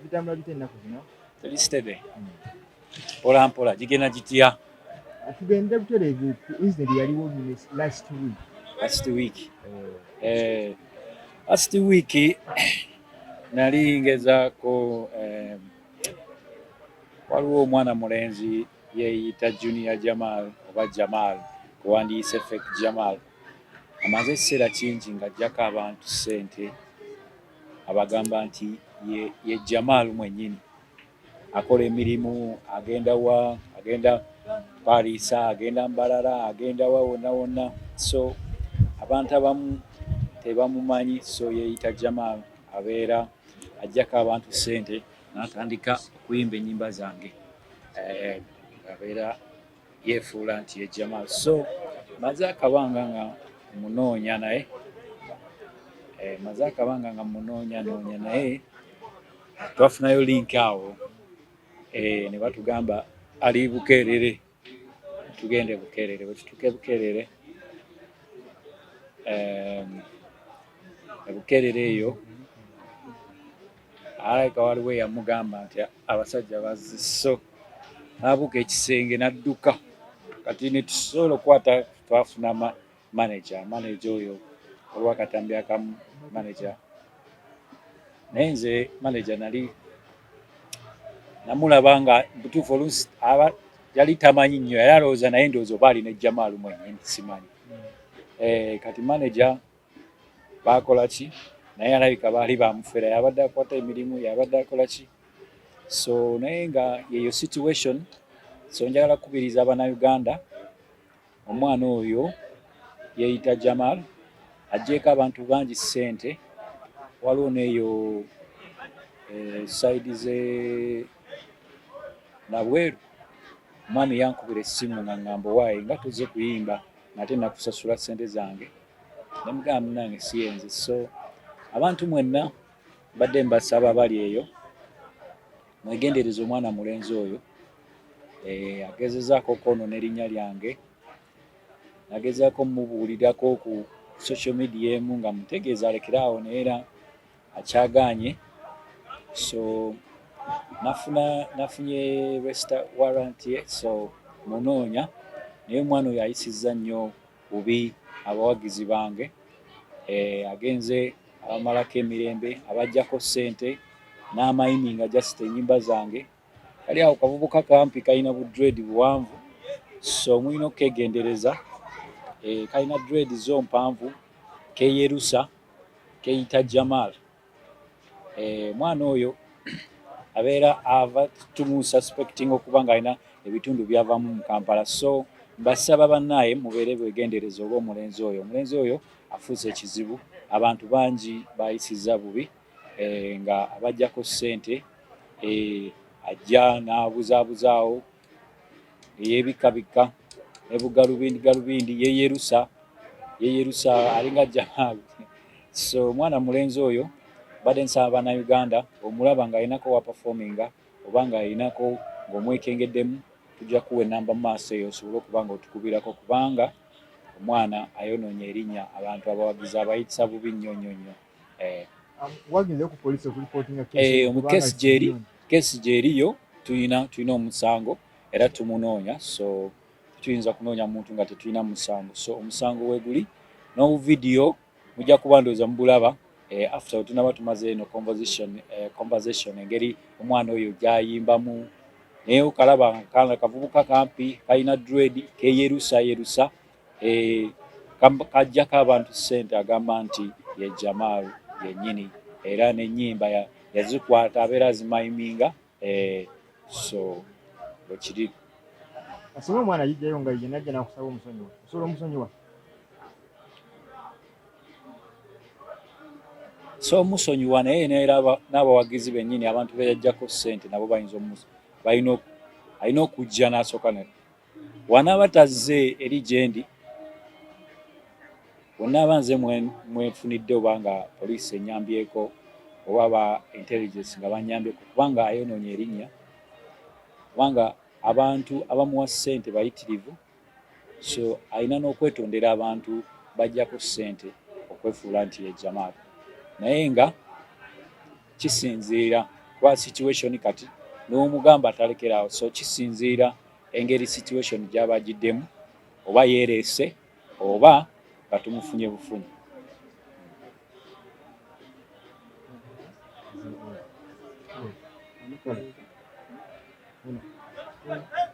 bitambula bite ennaku zino? Teri stebe. Mpola mpola gigenda gitya. Tugende butereevu incident yaliwo last week. Last week nali ngezaako waliwo omwana mulenzi yeeyita Junior Jamal oba Jamal kuwandiise fake Jamal amaze ekiseera kingi ng'ajjako abantu ssente abagamba nti ye Jamal mwennyini akola emirimu agenda Paliisa agenda Mbarara agenda wa wonna wonna so abantu abamu tebamumanyi so yeeyita Jamal abeera ajjako abantu ssente n'atandika okuyimba ennyimba zange abeera yeefuula nti ye Jamal so maze akabanga nga munoonya naye twafunayo link awo ne batugamba ali Bukeerere tugende Bukeerere bwe tutuuke Bukeerere Bukeerere eyo alabika waliwo eyamugamba nti abasajja bazze so n'abuuka ekisenge n'adduka kati ne tusobola okukwata twafuna manager oyo olw'akatambi akamu manager naye nze manager namulaba nga butuufu oluusi yali tamanyi nnyo yali alowooza naye ndowooza oba alina Jamal mwennyini simanyi kati manager baakola ki naye alabika baali bamufera yabadde akwata emirimu yabadde akola ki so naye nga yeyo situation so njagala kubiriza Abannayuganda omwana oyo yeeyita Jamal aggyeko abantu bangi ssente waliwo n'eyo saidi ze Nabweru omwami yankubira essimu nga ngamba waayi nga tuze kuyimba nate nakusasula ssente zange nemugamba munnange siyenze so abantu mwenna badde mbasaba bali eyo mwegendereza omwana mulenzi oyo agezezaako okwonoona erinnya lyange nagezaako mmubuulirako ku social media emu nga mutegeeza alekeraawo naye era akyagaanye so nafunye arrest warrant ye so munoonya naye omwana oyo ayisizza nnyo bubi abawagizi bange agenze abamalako emirembe abajjako ssente n'amayiminga jasita ennyimba zange kali awo kavubuka kampi kalina budredi buwanvu so mulina okukegendereza kalina dredi zo mpanvu keeyerusa keeyita Jamal mwana oyo abeera ava tumususpecting okuba nga alina ebitundu byavamu mu Kampala so mbasaba bannaaye mubeere bwegendereza oba omulenzi oyo afuuse ekizibu abantu bangi bayisizza bubi nga abajjako ssente ajja n'abuzaabuzaawo eyeebikabika ne bugalubindi yeeyerusa alinga Jamal so omwana mulenzi oyo badde nsaba Bannayuganda omulaba ng'alinako wa performinga oba ng'alinako ng'omwekengeddemu tujja kuwa ennamba mu maaso eyo osobole okuba nga otukubirako kubanga omwana ayonoonye erinnya abantu abawagizi abayitisa bubi nnyo. Wagenze ku poliisi okulipootinga keesi gy'eriyo tulina omusango era tumunoonya so tuyinza kunoonya muntu nga tetulina musango so omusango weeguli n'obuvidiyo mujja kuba ndowooza mubulaba after tunaba tumaze eno conversation engeri omwana oyo gy'ayimbamu naye okalaba kavubuka kampi kalina dread keeyerusa kajjako abantu ssente agamba nti ye Jamal yennyini era n'ennyimba yazikwata abeera azimayiminga so bwekiri asinga omwana yijjayo nga ye najja nakusaba omusonyiwa osobola omusonyiwa so omusonyiwa naye n'abawagizi bennyini abantu beyajjako ssente nabo alina okujja n'asooka wanaaba tazze eri gyendi bonna nze mwefunidde oba nga poliisi enyambyeko oba aba intelligence nga banyambyeko kubanga ayonoonye erinnya kubanga abantu abamuwa ssente bayitirivu so alina n'okwetondera abantu bajjako ssente okwefuula nti ye Jamal naye nga kisinziira kwa situation kati n'omugamba atalekerawo. So kisinziira engeri situation gy'abagiddemu, oba yeereese oba batumufunye bufunye.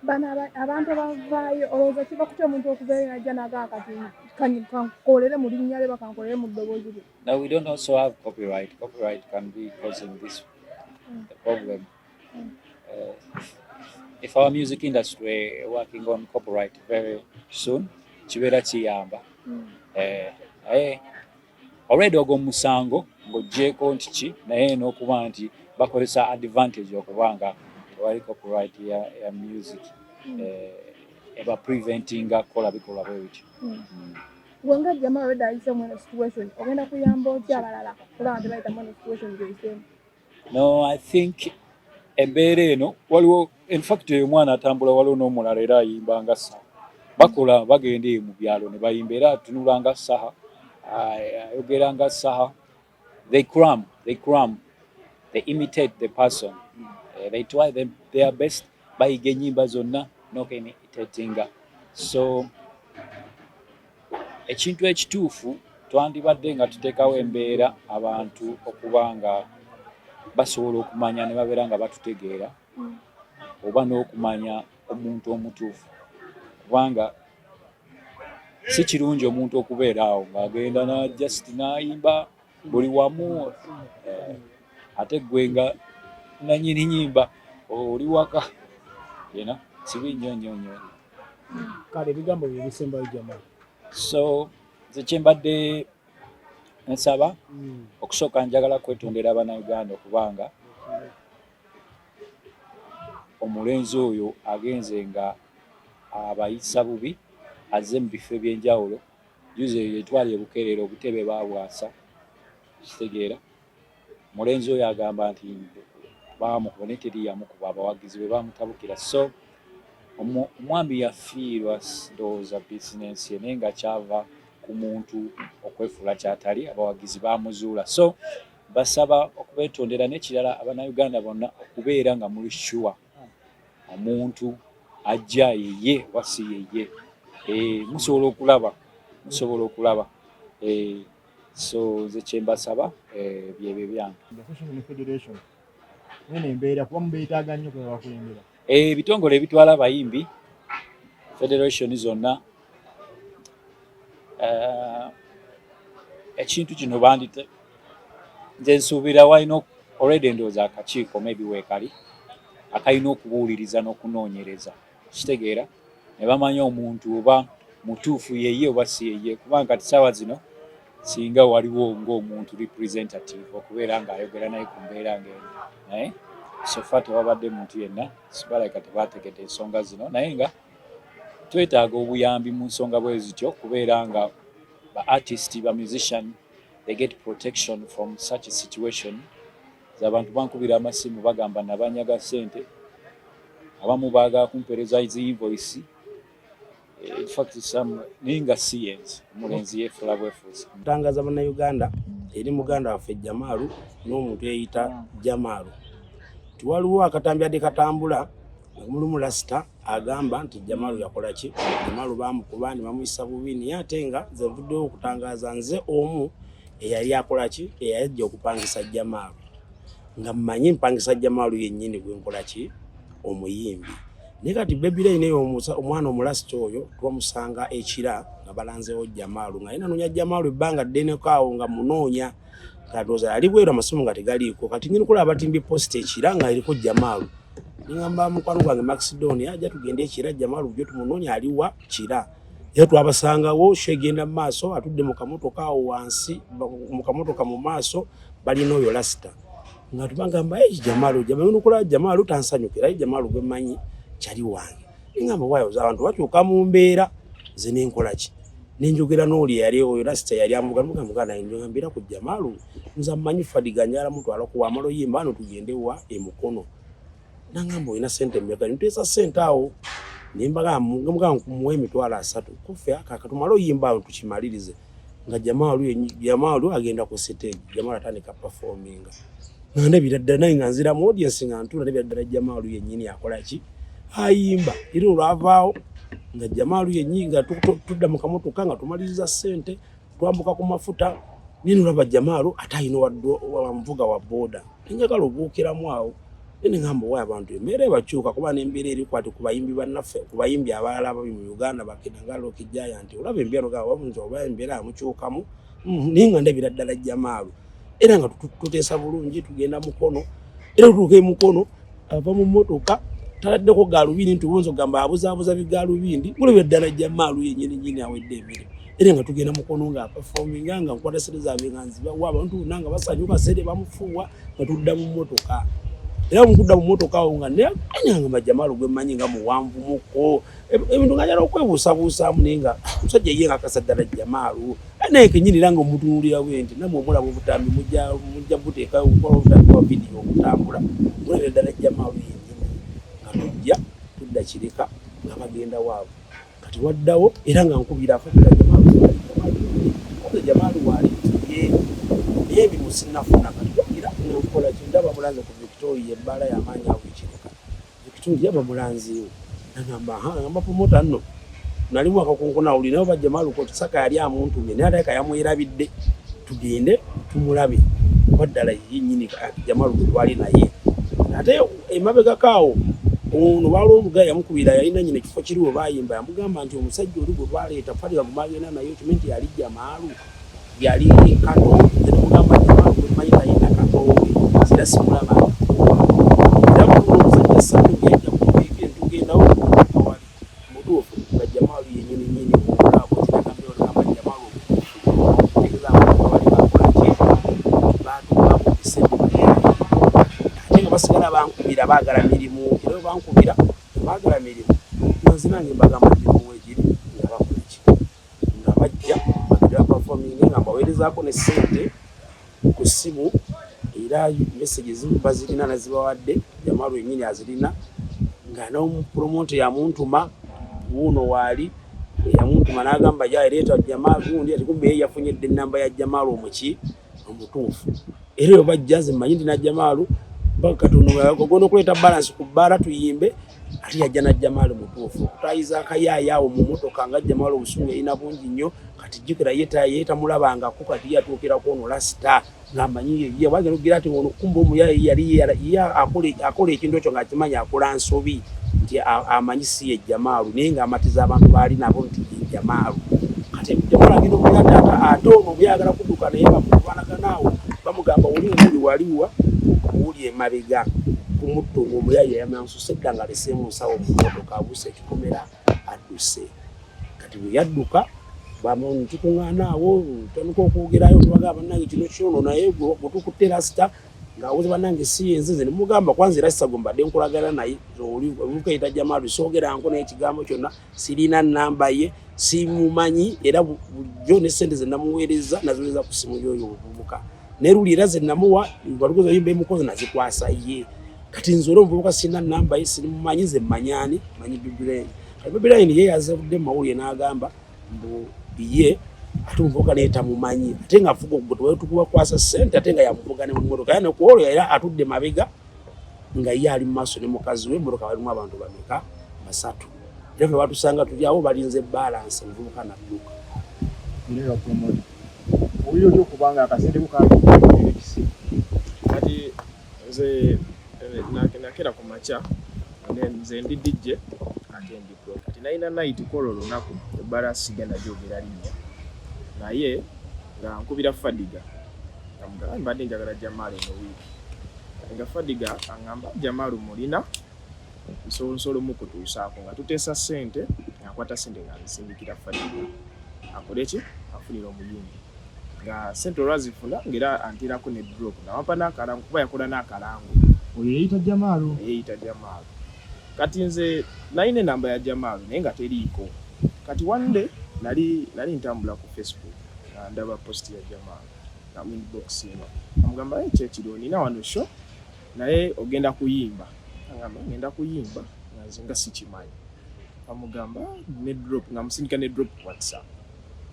Bano abantu abavaayo olowooza kiva ku omuntu okubeera ajja nagaa kati kankolere mu linnya lye bakankolere mu ddoboozi lye? Now we don't also have copyright. Copyright can be causing this the problem. If our music industry working on copyright very soon, kibeera kiyamba. Already ogwo musango ng'oggyeko nti ki naye n'okuba nti bakozesa advantage okubanga wali copyright ya music eba preventinga kola bikolwa bwe bityo. Gwenga Jamal already ayise mu situation ogenda kuyamba otya abalala kuba nti bayita mu situation gy'oyiseemu? No, I think embeera eno waliwo in fact omwana atambula waliwo n'omulala era ayimba nga saha. Bakola bagenda mu byalo ne bayimba era atunula nga saha, ayogera nga saha. They cram, they imitate the person. They try their best bayiga ennyimba zonna n'okimitatinga. So ekintu ekituufu twandibadde nga tuteekawo embeera abantu okuba nga basobola okumanya ne babeera nga batutegeera oba n'okumanya omuntu omutuufu, kubanga si kirungi omuntu okubeera awo ng'agenda na just n'ayimba buli wamu ate ggwe nga nannyini nnyimba oli waka sibi nnyo. Kale ebigambo bye bisembayo Jamal. So nze kye mbadde nsaba okusooka njagala kwetondera Abannayuganda okubanga omulenzi oyo agenze nga abayisa bubi azze mu bifo eby'enjawulo. Juzi yetwali ebukeerera obutebe baabwasa kitegeera. Mulenzi oyo agamba nti bamukuba ne teri yamukuba abawagizi be bamutabukira. So omwami yafiirwa ndowooza bizinensi ye naye nga kyava ku muntu okwefuula kyatali, abawagizi bamuzuula. So basaba okubeetondera n'ekirala Abannayuganda bonna okubeera nga muli sure omuntu ajja yeye wasi yeye. Musobola okulaba. So nze kye mbasaba byebyo byange. Federation nene embeera kuba mubeetaaga nnyo kuba bakulembera. Ebitongole ebitwala abayimbi federation zonna ekintu kino bandite nze nsuubira walina already ndowooza akakiiko maybe weekali akalina okubuuliriza n'okunoonyereza kitegeera ne bamanya omuntu oba mutuufu yeye oba si yeye, kubanga kati ssaawa zino singa waliwo ng'omuntu representative okubeera ng'ayogera naye ku mbeera ng'eno naye sofa tewabadde muntu yenna sibalabika tebaategedde ensonga zino, naye nga twetaaga obuyambi mu nsonga bwe zityo kubeera nga ba artist ba musician they get protection from such a situation. Abantu bankubira amasimu bagamba nabanyaga ssente, abamu baagala kumpeereza invoice. In fact ninga science omulenzi yeefula bwefuuzi. Ntangaza Abannayuganda eri muganda waffe Jamal n'omuntu eyita Jamal. Tiwaliwo akatambi adde katambula omulumu lasita agamba nti Jamal yakola ki? Jamal bamukuba ne bamuyisa bubi, naye ate nga nze nvuddewo okutangaza nze omu eyali akola ki? Eyajja okupangisa Jamal. Nga mmanyi mpangisa Jamal yennyini gwe nkola ki? Omuyimbi. Naye kati Baby Lane omwana omulasita oyo twamusanga ekira nga balanzeewo Jamal nga yenanoonya Jamal ebbanga ddeneko awo nga munoonya katoza ali bweru amasomo nga tegaliiko. Kati ngini kulaba batimbi post ekira nga eriko Jamal. Ningamba mukwano gwange Macedonia ajja tugende ekira Jamal byo tumunoonya aliwa kira. Era twabasangawo shegenda mu maaso atudde mu kamotoka awo wansi mu kamotoka mu maaso balina oyo lasita. Nga tubangamba Jamal nukola Jamal tansanyukira Jamal gwe manyi kyali wange. Ningamba wayo abantu bakyuka mu mbeera ze nenkola ki? Ninjogera n'oli yali oyo lasita yali amugamba njogambira ku Jamal nza mmanyi fadiganyala mutwala ku wamalo yimba ano tugende wa emukono. Nangamba oyina ssente mmeka? Nteesa ssente awo nimbaga kumuwa emitwalo 3 kufe akatumala oyimba awo tukimalirize nga Jamal agenda ku stage. Jamal atandika performinga ndabira ddala naye nga nzira mu audience nga ntula ndabira ddala Jamal yennyini akola ki ayimba era olwavaawo nga Jamal yennyini nga tudda mu kamotoka nga tumaliriza ssente twambuka ku mafuta nini olaba Jamal ate ayina wamuvuga wa boda njagala obuukiramu awo nini ngamba wayi abantu embeera ebakyuka kuba n'embeera eri kwati ku bayimbi bannaffe ku bayimbi abalala ababi mu Uganda bakina nga Rocky Giant olaba embeera nga wabunza oba embeera amukyukamu naye nga ndabira ddala Jamal era nga tuteesa bulungi tugenda mukono era tutuuka mukono ava mu mmotoka taladdeko gaalubindi ntubunza ogamba abuzaabuza bigaalubindi mulabira ddala Jamal yennyini awedde emirimu era nga tugenda mukono nga performinga nga nkwata sente zaabe nga nzibawa abantu nanga basanyuka sente bamufuuwa nga tudda mu mmotoka era mukudda mu mmotoka awo nga nanga Jamal gwe mmanyi nga muwanvu muko ebintu nga njala okwebuusabuusaamu naye nga omusajja ye nga akasa ddala Jamal naye kenyini era nga omutunuulira bwe nti namwe omulaba obutambi mujja buteekayo okukola obutambi bwa vidiyo obutambula mulabira ddala Jamal yennyini nga tujja tudda kireka nga bagenda waabwe kati waddawo era nga nkubira afubira Jamal waali naye bimusinafuna kati wagira nkola kindaba mulanze ku Victoria ebbala y'amaanyi awo ekireka Victoria bamulanziwo nagamba promota nno nali mwaka kunkuna uli naye oba Jamal ko tusaka yali amuntumye naye ate yamwerabidde tugende tumulabe waddala yennyini Jamal gwe twali naye ate emabega kaawo ono waliwo oluga yamukubira yalina nyina ekifo kiriwo bayimba yamugamba nti omusajja oli gwe twaleeta falira mumagenda naye kimenti yali Jamal yali kato nemugamba Jamal gwe mmanyi tayina katowe sira simulaba era omusajja satu yajja kubiike tugendawo awali mutuufu nga Jamal yennyini omulabo kiragambe olugamba Jamal tegezaako wali bakola ki baatubaako bisembe ate nga basigala bankubira baagala mirimu era bankubira baagala mirimu nzinange mbagamba mirimu wegiri nga bakola ki nga bajja bagenda performing nga mbaweerezaako ne ssente ku ssimu era messages bazirina nazibawadde Jamal yennyini azirina nga n'omupromote yamuntuma wuuno waali yamuntuma n'agamba jaereeta Jamal gundi ati kumbe ye yafunyedde ennamba ya Jamal omuki omutuufu era yo bajja zimanyi nti na Jamal bakatono okuleeta balance ku bbaala tuyimbe ate yajja na Jamal mutuufu okutayiza akayaaya awo mu motoka nga Jamal obusungu yalina bungi nnyo kati jjukira ye tamulabangako kati yatuukirako ono lasita ng'amanyi ye wagenda okugira ati ono kumba omuyayi yali akola ekintu ekyo ng'akimanyi akola nsobi nti amanyi si ye Jamal naye ng'amatiza abantu baali nabo nti ye Jamal kati Jamal agenda okulya ate ono byagala kudduka naye bamubanaganawo bamugamba oli omuli waliwa uli emabega ku mutto omuyayi yamansusa edda nga leseemu nsawo mu mmotoka abuuse ekikomera adduse kati bwe yadduka bamutikuŋŋaana awo ntandika okwogerayo tubagamba bannange kino kyono naye bwetukutte lasita ng'awoze bannange si yenzize ne mugamba kwanza era sisago mbadde nkolagana naye olukayita Jamal soogeranko n'ekigambo kyonna sirina nnamba ye simumanyi era bulijjo ne ssente ze namuweereza naziweereza ku simu yoyo obuvubuka neruli era ze namuwa balugoza yimba emukozi nazikwasa ye kati nze omuvubuka sirina nnamba ye simumanyi ze mmanyani manyi Bibulaini Bibulaini ye yazadde mawulire n'agamba mbu ye ate omuvubuka naye tamumanyi ate ng'afuga ogwo tukubakwasa ssente ate nga yamuvuga ne mu mmotoka yani ku olwo era atudde mabega nga ye ali mu maaso ne mukazi we emmotoka balimu abantu bameka basatu era fe batusanga tuli awo balinze balance omuvubuka nadduka era promote oyo yo kubanga akasente kukaabira ekisi kati nze nakera ku macha nze ndi DJ ate ndi pro kati naina night call olunaku ebbala sigenda gyogera linnya naye nga nkubira Fadiga nga mbadde njagala Jamal mu wiiki nga Fadiga angamba Jamal mulina nsolo mukutuusaako nga tuteesa ssente ngakwata ssente nga nsindikira Fadiga akoleki afunira omuyimbi nga ssente olwazifuna ngera antirako ne drop nawampa n'akalango kuba yakola n'akalango oyo yeyita Jamal kati nze nalina enamba ya Jamal naye nga teriiko kati one day nali ntambula ku Facebook nga ndaba post ya Jamal na inbox eno amugamba kyekiro nina wano show naye ogenda kuyimba angamba ngenda kuyimba nga nze nga sikimanyi amugamba ne drop nga musindika ne drop ku WhatsApp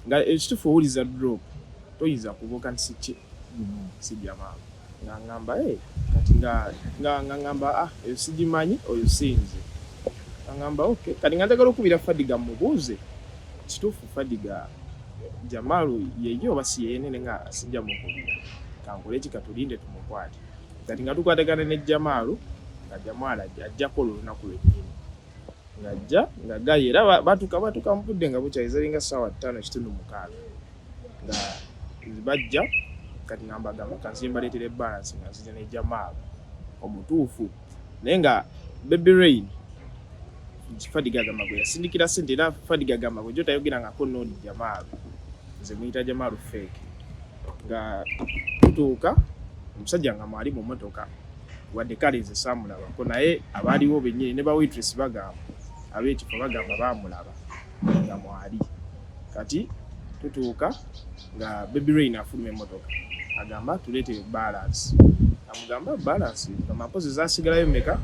nga ekitufu owuliza drop toyinza kubuuka nti si Jamal ngamba kati ngamba eyo sigimanyi oyo sinze ngamba okay kati njagala okubira Fadiga mubuuze kituufu Fadiga Jamalu yeyo basi yenene nga asijja mukubira kankole ekikatulinde tumukwate kati nga tukwatagana ne Jamalu nga Jamala ajjako olunaku lwennyini ngajja nga gaye era batuka mpudde nga bukyayizali nga ssaawa 5:6 nga bajja kati ngamba gamba kansimba leetere balance nga nzija ne Jamalu omutuufu naye nga Baby Rain Fadiga gamba gwe yasindikira sente era Fadiga gamba gwe jotayogera ngako noni Jamalu nze muyita Jamalu fake nga tutuuka omusajja nga mwali mu motoka wadde kale nze saamulabako naye abaaliwo bennyini ne ba waitress bagamba ab'ekifo bagamba baamulaba nga mwali kati tutuuka nga Baby Rain afuluma emmotoka agamba tuleetere balance amugamba balance nga mpozi zaasigalayo mmeka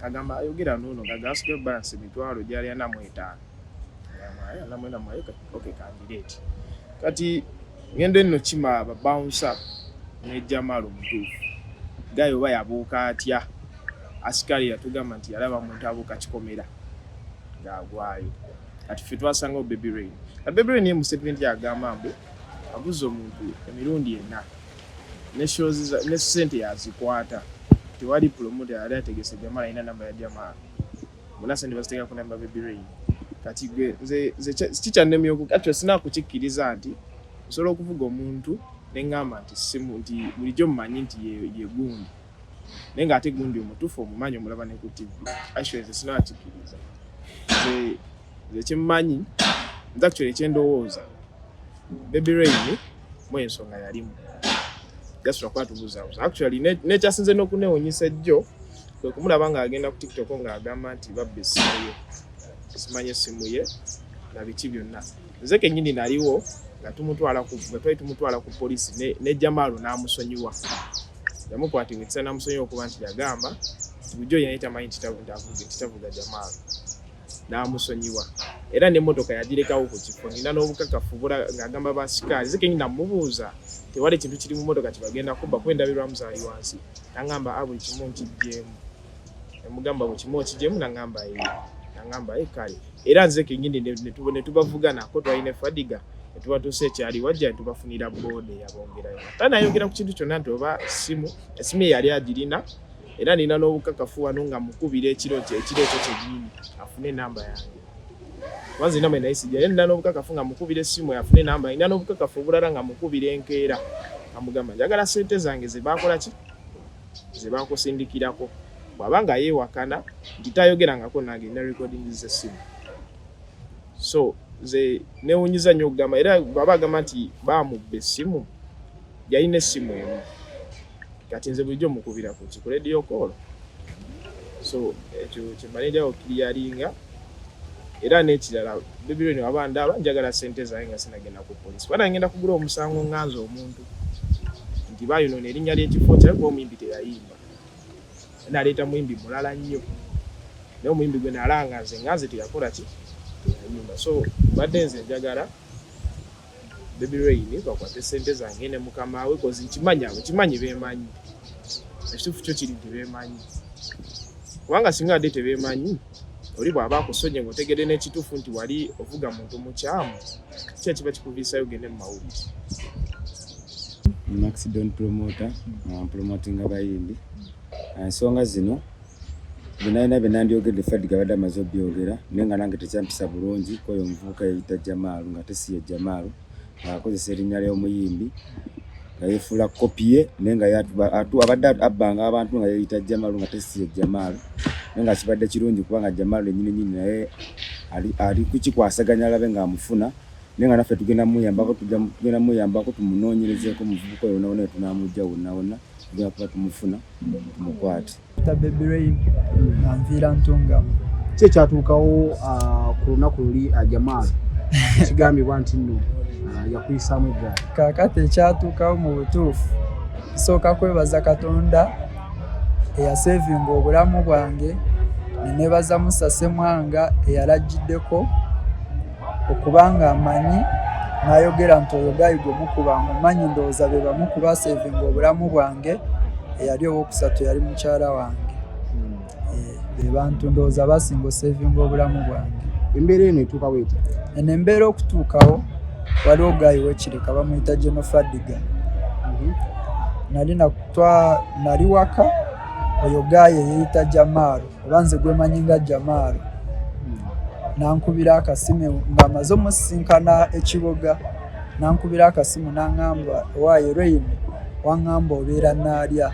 agamba ayogera noono nga gaasigayo balance emitwalo gyali 45 okay kandireeti kati ngendo enno kima babouncer ne Jamalu mutuufu gayo bayabuuka atya asikali yatugamba nti yalaba muntu abuuka kikomera ng'agwayo kati ffe twasangawo Baby Rain Baby Rain ye mu statement yagamba mbu abuza omuntu emirundi 4 ne shows ne sente yazikwata tewali promoter yali ategese Jamala ina namba ya Jamala munasa ndi basiteka ku namba Baby Rain kati nze kicha nemyo actually sina kukikkiriza nti osobola okuvuga omuntu nengamba nti simu nti bulijjo mmanyi nti ye gundi naye nga ate gundi omutuufu omumanyi omulaba ne ku TV actually nze sina kikkiriza nze kimmanyi nze actually ekyendowooza Baby Rain mu ensonga yalimu gasula kwatubuza actually nekyasinze n'okuneewuunyisa jjo kwe kumulaba ng'agenda ku TikTok ng'agamba nti babbe essimu ye simanyi essimu ye na biki byonna nze kennyini naliwo nga twali tumutwala ku poliisi ne Jamalu n'amusonyiwa yamukwatiwekisa n'amusonyiwa okuba nti yagamba bulijjo yena tamanyi kitavuga Jamalu n'amusonyiwa era n'emmotoka yagirekawo ku kifo nina n'obukakafu ng'agamba basikaali nze kennyini namubuuza tewali ekintu kiri mu mmotoka kibagenda kubba kwendabirwa muzaali wansi nangamba buli kimu nkijjeemu emugamba buli kimu okijjeemu nangamba kale era nze kennyini ne tubavugana ko twalina Fadiga netubatuuse ekyali wajja ne tubafunira boode yabongerayo tanayogera ku kintu kyonna nti oba esimu yali agirina era nina n'obukakafu wano nga mukubira ekiro ekyo kyenyini afune namba yange wanze namba nayisijja era nina n'obukakafu nga mukubira essimu yafune namba nina n'obukakafu obulala nga mukubira enkeera amugamba njagala sente zange zebakola ki zebakusindikirako bw'abanga yeewakana nti tayogerangako nange nina recording z'essimu so ze neewunyiza nnyo okugamba era baba agamba nti baamubba essimu yalina essimu emu kati nze bulijjo mukubira ku radio call so ekyo kyembalirawo okiriyalinga era n'ekirala Baby Rain waba ndaba njagala sente zange nga sinagenda ku poliisi bana ngenda kugula omusango nganza omuntu nti bayonoona erinnya ly'ekifo kyawe kuba omuyimbi teyayimba naleeta muyimbi mulala nnyo naye omuyimbi gwe nalanga nze teyakola ki teyayimba so badde nze njagala Baby Rain bakwate sente zange ne mukama we kozi kimanyi bemanyi ekituufu kyo kiri tebemanyi kubanga singa adde tebemanyi oli bw'aba akusonye ng'otegedde n'ekituufu nti wali ovuga muntu mukyamu kiki kiba kikuviisayo gende mu mawulire accident promoter promoting abayimbi ensonga zino binayina byenandyogedde Fadiga badde amaze obyogera naye nga nange tekyampisa bulungi koyo omuvubuka yayita Jamalu nga tesi ye Jamalu akozesa erinnya ly'omuyimbi nga yeefuula kopi ye naye nga abadde abbanga abantu nga yayita Jamalu nga tesi ye Jamalu naye nga kibadde kirungi kubanga Jamalu ennyini naye ali kukikwasaganya alabe ng'amufuna naye nga naffe tugenda muyambako tumunoonyerezeeko muvubuka oyo wonna tunamujja wonna tugenda kuba tumufuna tumukwate Baby Rain anviira ntungamu ki ekyatuukawo ku lunaku luli Jamalu kigambibwa nti nno yakuyisaamu eggaali kaakati ekyatuukawo mu butuufu nsooka kwebaza Katonda eyaseevinga obulamu bwange nenebaza Musa Semwanga eyalagiddeko okubanga amanyi n'ayogera nti oyo gayi gwe mukuba mumanyi ndowooza be bamukuba seevinga obulamu bwange eyali owokusatu yali mukyala wange. Be bantu ndowooza basinga osevinga obulamu bwange. Embeera eno etuuka bw'eti? Eno embeera okutuukawo waliwo gaayi wekireka bamuyita Genofadiga. Nali waka oyo gaayi eyeyita Jamal oba nze gwemanyi nga Jamal. Nankubira akasimu ng'amaze omusisinkana ekiboga. Nankubira akasimu n'aŋŋamba waayo Rain waŋŋamba obeera Naalya.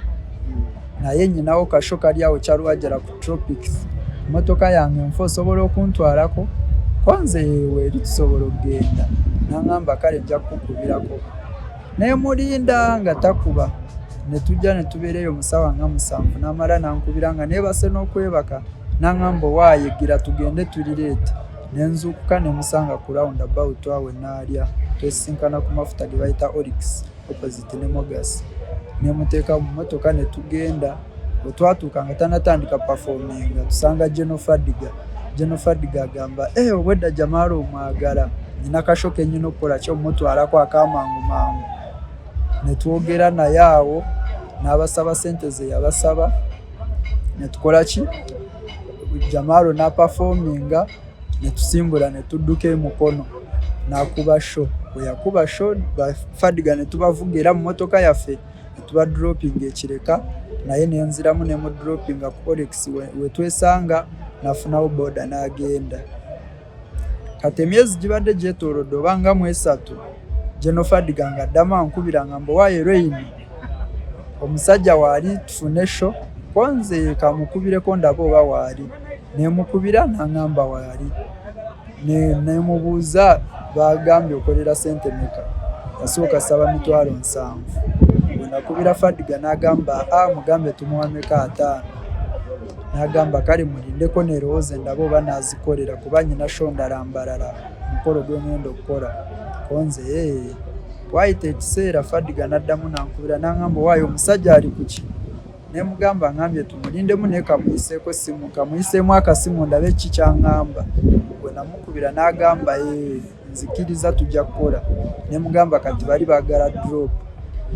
Naye nyinawo kasho kali awo kyalwajjala ku Tropics. Emmotoka yange nfa osobola okuntwalako? Kwanze weeri tusobola okgenda. Naŋŋamba kale nja kukubirako. Ne mulinda nga takuba. Ne tujja ne tubeereyo mu ssaawa nga 7 n'amala nankubira nga neebase n'okwebaka. Naŋŋamba waayo eggira tugende tulireete. Ne nzuukuka ne musanga ku roundabout awo Naalya. Twesisinkana ku mafuta ge bayita Oryx opposite ne Mogas. Ne muteeka mu mmotoka ne tugenda. Bwe twatuuka nga tanatandika performinga tusanga Genofadiga agamba obwedda Jamal omwagala nina kasho kennyina okukola ki omutwalako akamangu mangu. Ne twogera naye awo n'abasaba ssente ze yabasaba ne tukola ki Jamal n'aperforminga ne tusimbula ne tudduka emukono n'akuba show. Bwe yakuba show Fadiga ne tubavuga era mu mmotoka yaffe ne tuba dropping ekireka naye nenziramu ne mu droppinga ku Oryx we twesanga nafunawo boda n'agenda. Kati emyezi gibadde gyetoolodde oba nga 3 Genofadiga nga addamu ankubira ngamba waayo Rain omusajja waali tufune show kwanze kamukubireko ndaba oba waali. Nemukubira n'aŋŋamba waali. Nemubuuza bagambye okolera ssente meka. Yasooka saba 7,000. Bwe nakubira Fadiga n'agamba mugambe tumuwa meka 5. N'agamba kale mulindeko nerowooze ndaba oba n'azikolera kuba nnyina show ndala mbalala mukolo gwe ngenda okukola. Konze wayita ekiseera Fadiga n'addamu n'ankubira n'aŋŋamba waayo omusajja ali ku ki? Ne mugamba ngambye tumulindemu naye kamuyiseeko essimu kamuyiseemu akasimu ndabe ki ky'aŋŋamba. Bwe namukubira n'agamba nzikiriza tujja kukola. Ne mugamba kati bali baagala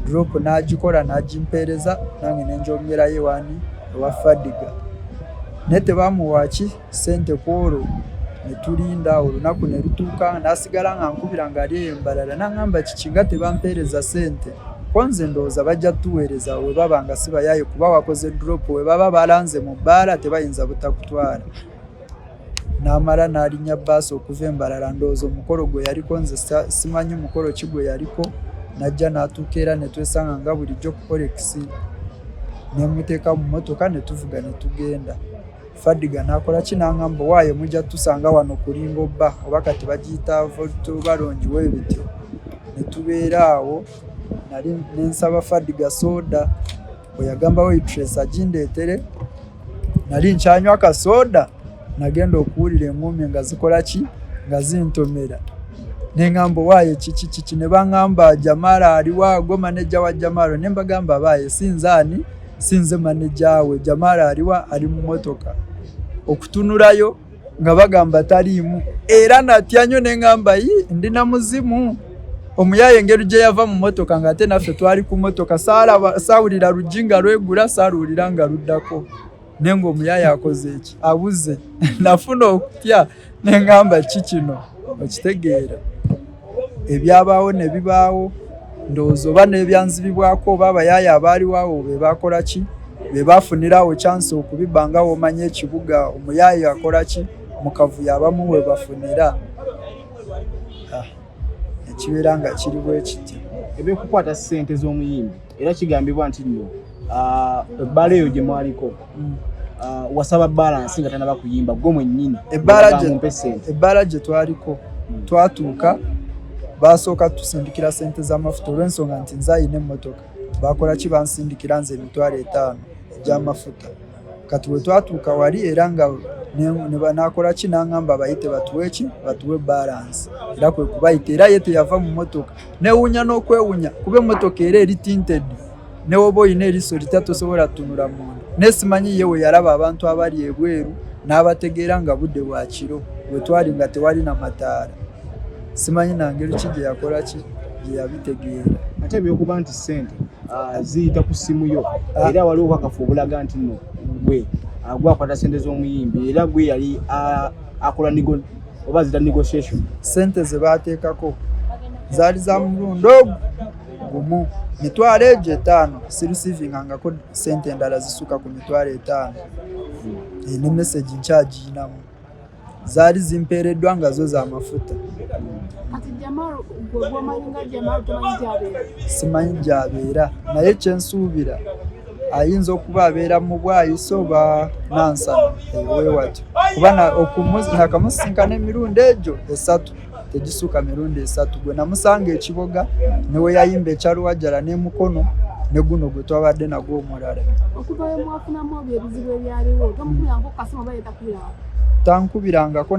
drop n'agikola n'agimpeereza nange ne njongerayo ewaani ewa Fadiga. Ne tebamuwa ki ssente ku olwo ne tulinda olunaku ne lutuuka n'asigala nga nkubira ng'ali eyo embalala n'aŋŋamba kiki nga tebampeereza ssente. Kwanze ndowooza bajja tuweereza we baba nga si bayaaye kuba wakoze drop we baba balanze mu bbaala tebayinza butakutwala. N'amala n'alinnya bbaasi okuva embalala ndowooza omukolo gwe yaliko nze simanyi mukolo ki gwe yaliko. Najja n'atuuka era ne twesanga nga bulijjo ku Oryx. Ne muteeka mu mmotoka ne tuvuga ne tugenda. Fadiga n'akola ki n'aŋŋamba waayo mujja tusanga wano kulinga obba oba kati bagiyita volto balongi weebityo. Ne tubeera awo nali nensaba Fadiga soda. Bwe yagamba waitress agindeetere nali nkyanywa akasoda nagenda okuwulira eŋŋumi nga zikola ki nga zintomera. Neŋŋamba waayo kiki ne baŋŋamba Jamal aliwa gwe maneja wa Jamal. Ne mbagamba baaye sinzaani sinze maneja we Jamal aliwa ali mu mmotoka. Okutunulayo nga bagamba taliimu era natya nnyo neŋŋamba ndina muzimu. Omuyaye engeri gye yava mu mmotoka ng'ate naffe twali ku mmotoka saawulira lujinga lwegula saaluwulira nga luddako. Naye ng'omuyaye akoze eki abuze nafuna okutya neŋŋamba ki kino okitegeera. Ebyabaawo ne bibaawo ndowooza oba n'ebyanzibibwako oba abayaaye abaaliwo awo be baakola ki be baafunirawo chance okubibba nga w'omanya ekibuga omuyaaye akola ki mu kavuyo abamu we bafunira. Ekibeera nga kiri bwe kiti. Eby'okukwata ssente z'omuyimbi era kigambibwa nti nno ebbaala eyo gye mwaliko wasaba balance nga tanaba kuyimba gwe mwennyini ebbaala gye twaliko twatuuka baasooka tusindikira ssente z'amafuta olw'ensonga nti nze ayina emmotoka baakola ki bansindikira nze 5,000 egy'amafuta. Kati bwe twatuuka wali era nga ne banaakola ki n'aŋŋamba bayite batuwe ki batuwe balance era kwe kubayita era ye teyava mu mmotoka newuunya n'okwewuunya kuba emmotoka era eri tinted ne woba oyina eriiso litya tosobola tunula munda. Ne simanyi ye we yalaba abantu abali ebweru n'abategeera nga budde bwa kiro bwe twali nga tewali na mataala. Simanyi na ngeri ki gye yakola ki gye yabitegeera. Ate ebyokuba nti ssente ziyita ku ssimu yo era waliwo obwakafu obulaga nti nno gwe gwakwata ssente z'omuyimbi era gwe yali akola oba zita negotiation. Ssente ze baateekako zaali za mulundi gumu 5,000 sirisivingangako ssente endala zisuka ku 5,000 ne message nkyagiyinamu zaali zimpeereddwa nga zo za mafuta. Simanyi gy'abeera naye kyensuubira ayinza okuba abeera mu bwayiso oba nansana ewewatyo kuba nakamusinkana emirundi egyo 3 tegisuka mirundi 3 gwe namusanga ekiboga newe yayimba ekyaluwajjala n'emukono ne guno gwe twabadde nagwo omulala. Tankubirangako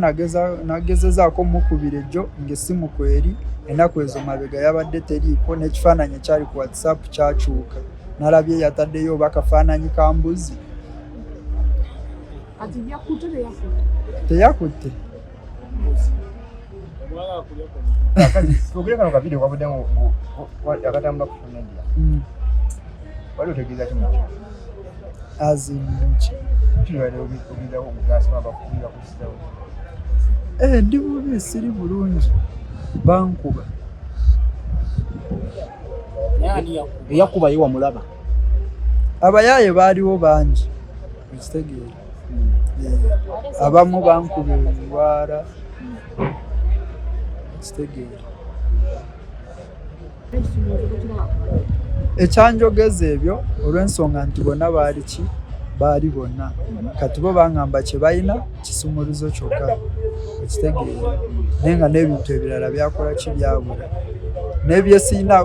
nagezezaako mukubira ejjo ng'essimu kweri ennaku ezo mabega yabadde teriiko n'ekifaananyi ekyali ku WhatsApp kyakyuka nalabye yataddeyo oba kafaananyi ka mbuzi. Teyakutte. Ogere kano kavidiyo kwavuddemu akatambula ku social media. Wali otegeeza kimu kyo? Azimuki. Kiwali ogezaako okugaasima bakubira kusizawo. Ndi bubi siri bulungi. Bankuba. Eyakuba ye wamulaba? Abayaaye baaliwo bangi. Ekitegeera. Abamu bankuba ebiwaara. Ekitegeera. Ekyanjogeza ebyo olw'ensonga nti bonna baali bonna kati bo baŋŋamba kye balina kisumuluzo kyokka ekitegeera naye nga n'ebintu ebirala byakola ki byabula n'ebyesiina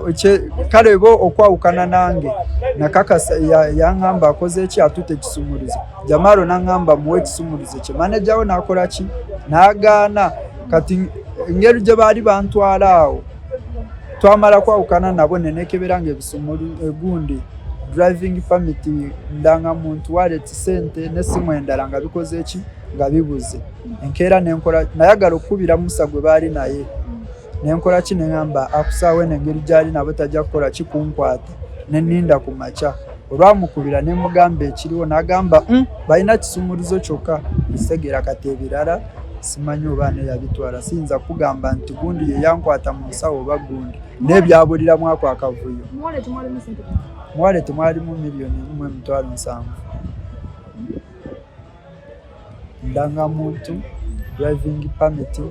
kale bo okwawukana nange nakakasa yaŋŋamba akoze eki atutte ekisumuluzo Jamaalo n'aŋŋamba muwe ekisumuluzo kye manejawo n'akola ki n'agaana kati engeri gye baali bantwala awo twamala kwawukana nabo nenekebera ng'ebisumuluzo driving permit ndangamuntu wallet ssente n'essimu endala nga bikoze eki nga bibuze enkeera nenkola nayagala okukubira Musa gwe baali naye nenkola ki neŋŋamba akusaawe n'engeri gy'ali nabo tajja kukola ki kunkwata nenninda ku makya olwamukubira ne mugamba ekiriwo n'agamba balina kisumuluzo kyokka kitegeera kati ebirala simanyi oba ne yabitwala siyinza kugamba nti gundi ye yankwata mu nsawo oba gundi n'ebyabuliramu ako akavuyo. Wallet mwalimu 1,700,000 ndangamuntu driving permit